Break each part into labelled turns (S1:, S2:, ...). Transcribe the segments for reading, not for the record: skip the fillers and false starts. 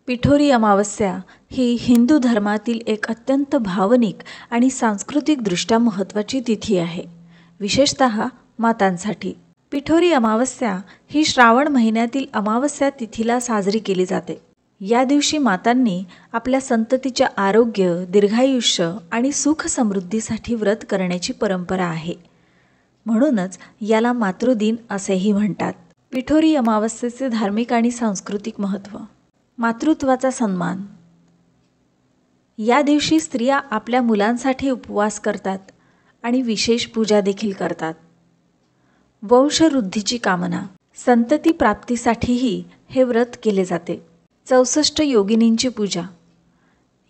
S1: पिठोरी अमावस्या ही हिंदू धर्मातील एक अत्यंत भावनिक आणि सांस्कृतिकदृष्ट्या महत्त्वाची तिथी आहे, विशेषतः मातांसाठी. पिठोरी अमावस्या ही श्रावण महिन्यातील अमावस्या तिथीला साजरी केली जाते. या दिवशी मातांनी आपल्या संततीच्या आरोग्य, दीर्घायुष्य आणि सुख समृद्धीसाठी व्रत करण्याची परंपरा आहे. म्हणूनच याला मातृदिन असेही म्हणतात. पिठोरी अमावस्येचे धार्मिक आणि सांस्कृतिक महत्त्व. मातृत्वाचा सन्मान. या दिवशी स्त्रिया आपल्या मुलांसाठी उपवास करतात आणि विशेष पूजा देखील करतात. वंशवृद्धीची कामना. संतती प्राप्तीसाठीही हे व्रत केले जाते. 64 योगिनींची पूजा.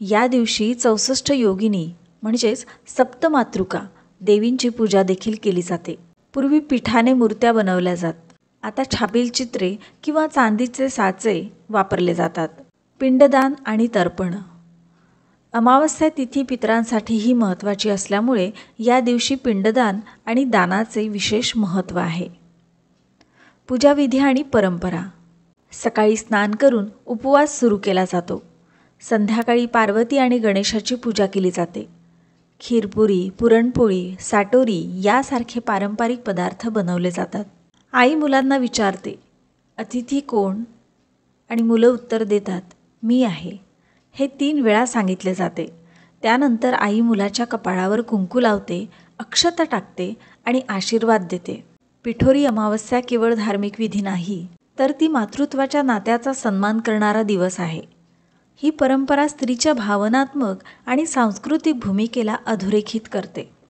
S1: या दिवशी 64 योगिनी म्हणजेच सप्तमातृका देवींची पूजा देखील केली जाते. पूर्वी पिठाने मूर्त्या बनवल्या जात. आता छापील चित्रे किंवा चांदीचे साचे वापरले जातात. पिंडदान आणि तर्पण. अमावस्या तिथी पितरांसाठीही महत्त्वाची असल्यामुळे या दिवशी पिंडदान आणि दानाचे विशेष महत्त्व आहे. पूजाविधी आणि परंपरा. सकाळी स्नान करून उपवास सुरू केला जातो. संध्याकाळी पार्वती आणि गणेशाची पूजा केली जाते. खीरपुरी, पुरणपोळी, साटोरी यासारखे पारंपरिक पदार्थ बनवले जातात. आई मुलांना विचारते, अतिथी कोण? आणि मुलं उत्तर देतात, मी आहे. हे 3 वेळा सांगितले जाते. त्यानंतर आई मुलाच्या कपाळावर कुंकू लावते, अक्षता टाकते आणि आशीर्वाद देते. पिठोरी अमावस्या केवळ धार्मिक विधी नाही, तर ती मातृत्वाच्या नात्याचा सन्मान करणारा दिवस आहे. ही परंपरा स्त्रीच्या भावनात्मक आणि सांस्कृतिक भूमिकेला अधोरेखित करते.